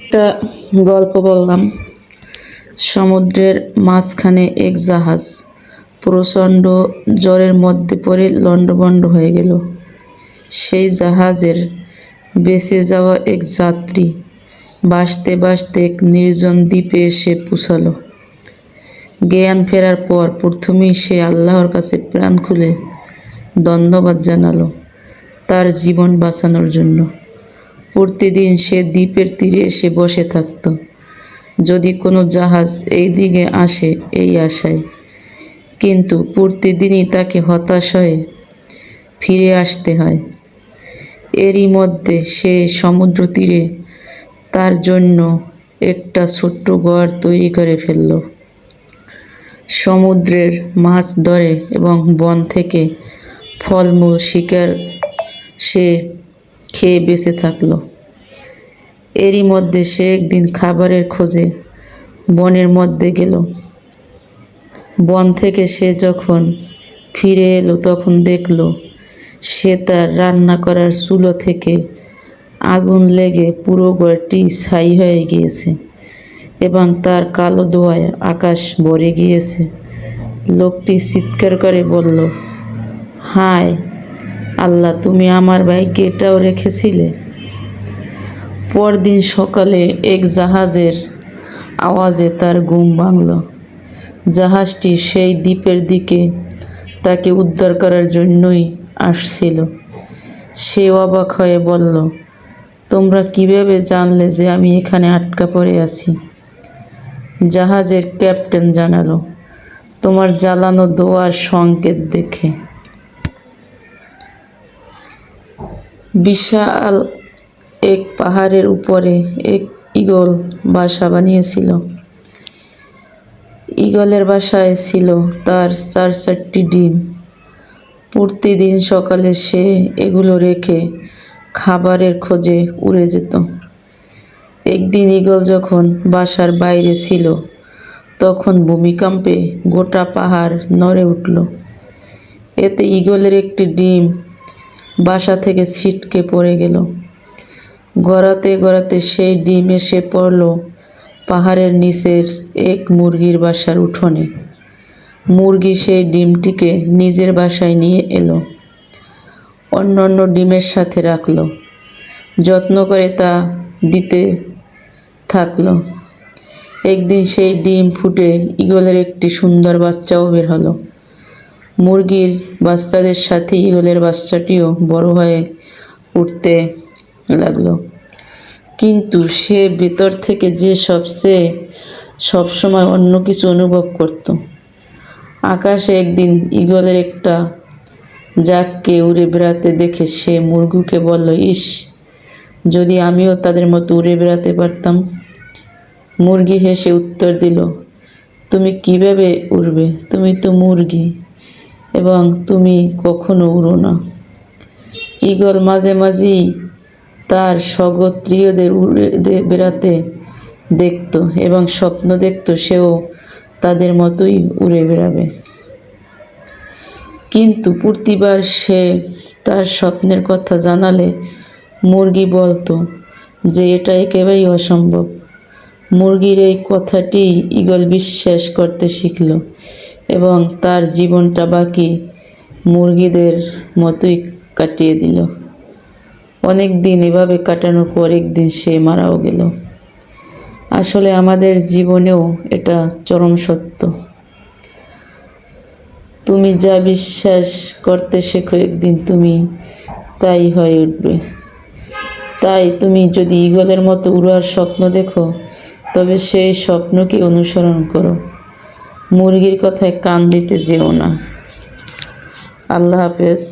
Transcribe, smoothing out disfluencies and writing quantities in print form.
একটা গল্প বললাম। সমুদ্রের মাঝখানে এক জাহাজ প্রচণ্ড ঝড়ের মধ্যে পড়ে লণ্ডভণ্ড হয়ে গেল। সেই জাহাজের বেঁচে যাওয়া এক যাত্রী ভাসতে ভাসতে এক নির্জন দ্বীপে এসে পৌঁছালো। জ্ঞান ফেরার পর প্রথমেই সে আল্লাহর কাছে প্রাণ খুলে ধন্যবাদ জানালো তার জীবন বাঁচানোর জন্য। প্রতিদিন সে দ্বীপের তীরে এসে বসে থাকত, যদি কোনো জাহাজ এই দিকে আসে এই আশায়। কিন্তু প্রতিদিনই তাকে হতাশ হয়ে ফিরে আসতে হয়। এরই মধ্যে সে সমুদ্র তীরে তার জন্য একটা ছোট্ট ঘর তৈরি করে ফেলল। সমুদ্রের মাছ ধরে এবং বন থেকে ফলমূল শিকার সে খেয়ে বেঁচে থাকলো। এরই মধ্যে সে একদিন খাবারের খোঁজে বনের মধ্যে গেল। বন থেকে সে যখন ফিরে এলো তখন দেখল সে তার রান্না করার চুলো থেকে আগুন লেগে পুরো ঘরটি ছাই হয়ে গিয়েছে এবং তার কালো ধোঁয়ায় আকাশ ভরে গিয়েছে। লোকটি চিৎকার করে বলল, হায় আল্লাহ, তুমি আমার ভাইকে এটাও রেখেছিলে। পরদিন সকালে এক জাহাজের আওয়াজে তার ঘুম ভাঙল। জাহাজটি সেই দ্বীপের দিকে তাকে উদ্ধার করার জন্যই আসছিল। সে অবাক হয়ে বলল, তোমরা কিভাবে জানলে যে আমি এখানে আটকা পড়ে আছি? জাহাজের ক্যাপ্টেন জানালো, তোমার জ্বালানো ধোঁয়ার সংকেত দেখে। বিশাল এক পাহাড়ের উপরে এক ঈগল বাসা বানিয়েছিল। ঈগলের বাসায় ছিল তার 4টি ডিম। প্রতিদিন সকালে সে এগুলো রেখে খাবারের খোঁজে উড়ে যেত। একদিন ঈগল যখন বাসার বাইরে ছিল তখন ভূমিকম্পে গোটা পাহাড় নড়ে উঠল। এতে ঈগলের একটি ডিম বাসা থেকে ছিটকে পড়ে গেল। গড়াতে গড়াতে সেই ডিম এসে পড়ল পাহাড়ের নিচের এক মুরগির বাসার উঠোনে। মুরগি সেই ডিমটিকে নিজের বাসায় নিয়ে এলো, অন্যান্য ডিমের সাথে রাখল, যত্ন করে তা দিতে থাকলো। একদিন সেই ডিম ফুটে ঈগলের একটি সুন্দর বাচ্চাও বের হলো। মুরগির বাচ্চাদের সাথে ঈগলের বাচ্চাটিও বড় হয়ে উঠতে লাগলো। কিন্তু সে ভেতর থেকে যে সবসময় অন্য কিছু অনুভব করত। আকাশে একদিন ঈগলের একটা ঝাঁককে উড়ে বেড়াতে দেখে সে মুরগিকে বলল, ইস, যদি আমিও তাদের মতো উড়ে বেড়াতে পারতাম। মুরগি হেসে উত্তর দিল, তুমি কিভাবে উড়বে? তুমি তো মুরগি এবং তুমি কখনো উড়ো না। ঈগল মাঝে মাঝেই তার স্বগোত্রীয়দের উড়ে বেড়াতে দেখত এবং স্বপ্ন দেখত সেও তাদের মতোই উড়ে বেড়াবে। কিন্তু প্রতিবার সে তার স্বপ্নের কথা জানালে মুরগি বলতো যে এটা একেবারেই অসম্ভব। মুরগির এই কথাটি ঈগল বিশ্বাস করতে শিখল এবং তার জীবনটা বাকি মুরগিদের মতোই কাটিয়ে দিল। অনেক দিন এভাবে কাটানোর পর একদিন সে মারাও গেল। আসলে আমাদের জীবনেও এটা চরম সত্য। তুমি যা বিশ্বাস করতে শেখো একদিন তুমি তাই হয়ে উঠবে। তাই তুমি যদি ঈগলের মতো উড়ার স্বপ্ন দেখো তবে সেই স্বপ্নকে অনুসরণ করো। মুরগির কথায় কান দিতে যেও না। আল্লাহ হাফেজ।